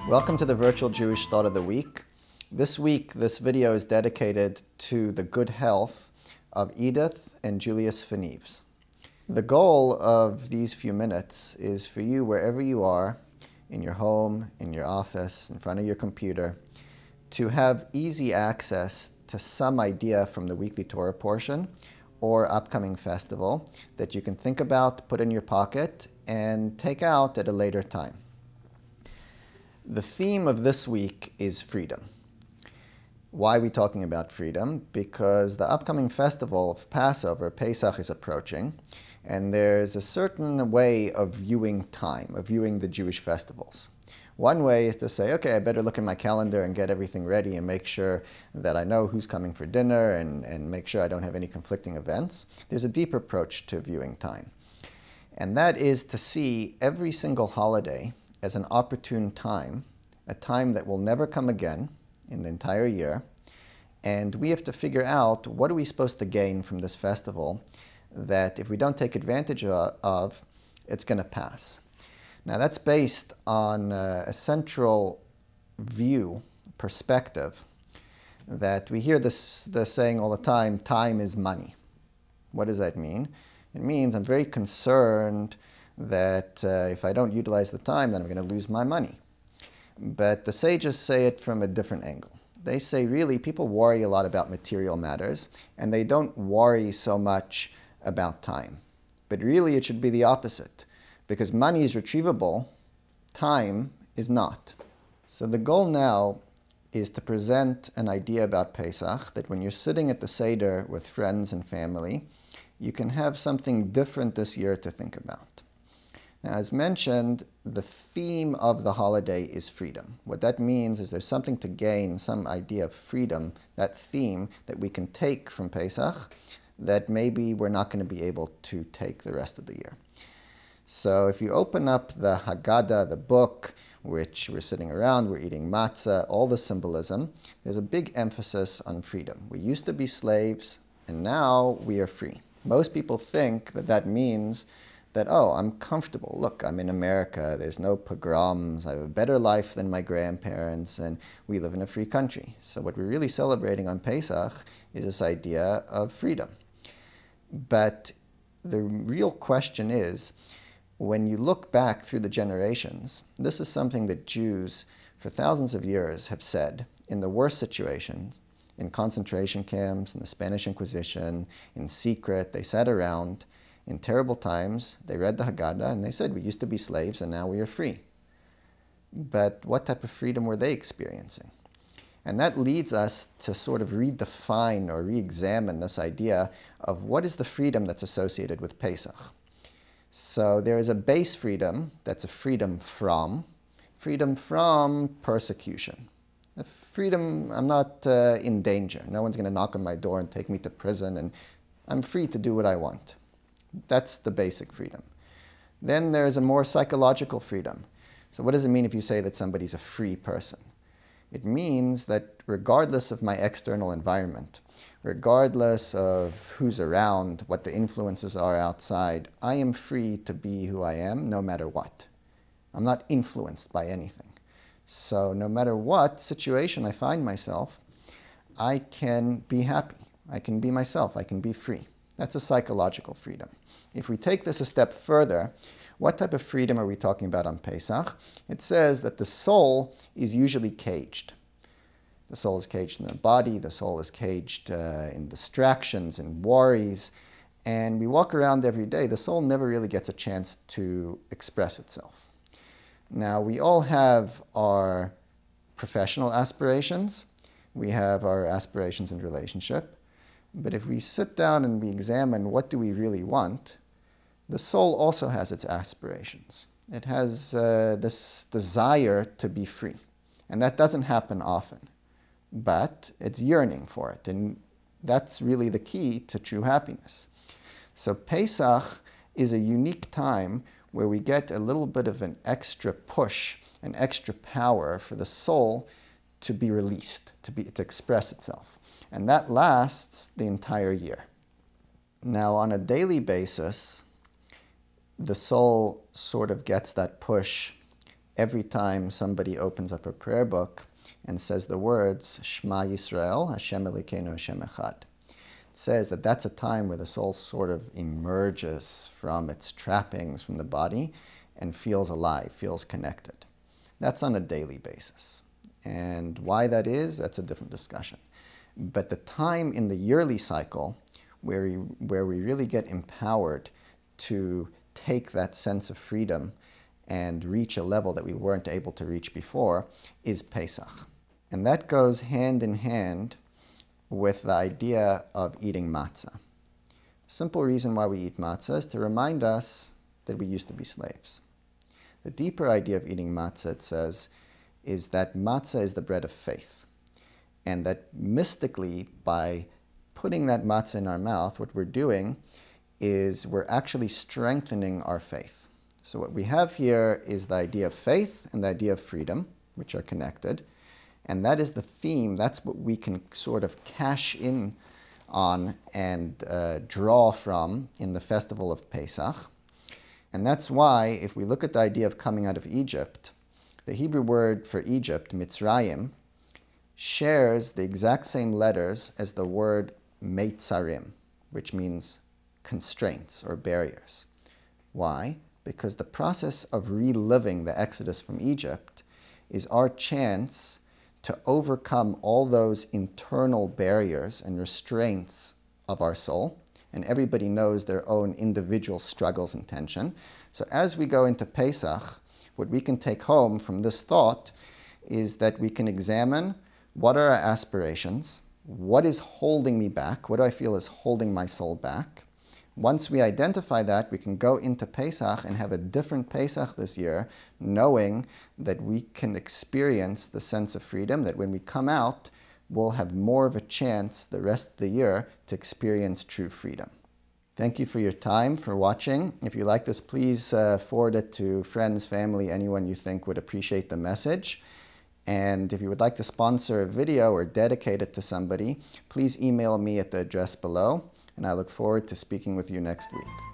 Welcome to the Virtual Jewish Thought of the Week. This week, this video is dedicated to the good health of Edith and Julius Fenives. The goal of these few minutes is for you, wherever you are, in your home, in your office, in front of your computer, to have easy access to some idea from the weekly Torah portion or upcoming festival that you can think about, put in your pocket, and take out at a later time. The theme of this week is freedom. Why are we talking about freedom? Because the upcoming festival of Passover, Pesach, is approaching, and there's a certain way of viewing time, of viewing the Jewish festivals. One way is to say, okay, I better look at my calendar and get everything ready and make sure that I know who's coming for dinner and make sure I don't have any conflicting events. There's a deeper approach to viewing time, and that is to see every single holiday as an opportune time, a time that will never come again in the entire year, and we have to figure out what are we supposed to gain from this festival that if we don't take advantage of, it's going to pass. Now that's based on a central view, perspective, that we hear this saying all the time, time is money. What does that mean? It means I'm very concerned that if I don't utilize the time, then I'm going to lose my money. But the sages say it from a different angle. They say really people worry a lot about material matters, and they don't worry so much about time. But really it should be the opposite, because money is retrievable, time is not. So the goal now is to present an idea about Pesach that when you're sitting at the Seder with friends and family, you can have something different this year to think about. Now, as mentioned, the theme of the holiday is freedom. What that means is there's something to gain, some idea of freedom, that theme that we can take from Pesach that maybe we're not going to be able to take the rest of the year. So if you open up the Haggadah, the book, which we're sitting around, we're eating matzah, all the symbolism, there's a big emphasis on freedom. We used to be slaves, and now we are free. Most people think that that means that, oh, I'm comfortable. Look, I'm in America. There's no pogroms. I have a better life than my grandparents, and we live in a free country. So what we're really celebrating on Pesach is this idea of freedom. But the real question is, when you look back through the generations, this is something that Jews for thousands of years have said in the worst situations, in concentration camps, in the Spanish Inquisition, in secret. They sat around in terrible times, they read the Haggadah, and they said, we used to be slaves, and now we are free. But what type of freedom were they experiencing? And that leads us to sort of redefine or re-examine this idea of what is the freedom that's associated with Pesach. So there is a base freedom that's a freedom from persecution. A freedom, I'm not in danger. No one's going to knock on my door and take me to prison, and I'm free to do what I want. That's the basic freedom. Then there's a more psychological freedom. So what does it mean if you say that somebody's a free person? It means that regardless of my external environment, regardless of who's around, what the influences are outside, I am free to be who I am no matter what. I'm not influenced by anything. So no matter what situation I find myself, I can be happy. I can be myself. I can be free. That's a psychological freedom. If we take this a step further, what type of freedom are we talking about on Pesach? It says that the soul is usually caged. The soul is caged in the body, the soul is caged in distractions and worries, and we walk around every day. The soul never really gets a chance to express itself. Now, we all have our professional aspirations. We have our aspirations in relationship. But if we sit down and we examine what do we really want, the soul also has its aspirations. It has this desire to be free. And that doesn't happen often. But it's yearning for it. And that's really the key to true happiness. So Pesach is a unique time where we get a little bit of an extra push, an extra power for the soul to be released, to express itself. And that lasts the entire year. Now, on a daily basis, the soul sort of gets that push every time somebody opens up a prayer book and says the words, Shema Yisrael, Hashem Elokeinu Hashem Echad. It says that that's a time where the soul sort of emerges from its trappings from the body and feels alive, feels connected. That's on a daily basis. And why that is, that's a different discussion. But the time in the yearly cycle where we really get empowered to take that sense of freedom and reach a level that we weren't able to reach before is Pesach. And that goes hand in hand with the idea of eating matzah. The simple reason why we eat matzah is to remind us that we used to be slaves. The deeper idea of eating matzah, it says, is that matzah is the bread of faith. And that mystically, by putting that matzah in our mouth, what we're doing is we're actually strengthening our faith. So what we have here is the idea of faith and the idea of freedom, which are connected. And that is the theme. That's what we can sort of cash in on and draw from in the festival of Pesach. And that's why, if we look at the idea of coming out of Egypt, the Hebrew word for Egypt, Mitzrayim, shares the exact same letters as the word Meitzarim, which means constraints or barriers. Why? Because the process of reliving the Exodus from Egypt is our chance to overcome all those internal barriers and restraints of our soul. And everybody knows their own individual struggles and tension. So as we go into Pesach, what we can take home from this thought is that we can examine what are our aspirations, what is holding me back, what do I feel is holding my soul back. Once we identify that, we can go into Pesach and have a different Pesach this year, knowing that we can experience the sense of freedom, that when we come out, we'll have more of a chance the rest of the year to experience true freedom. Thank you for your time, for watching. If you like this, please forward it to friends, family, anyone you think would appreciate the message. And if you would like to sponsor a video or dedicate it to somebody, please email me at the address below. And I look forward to speaking with you next week.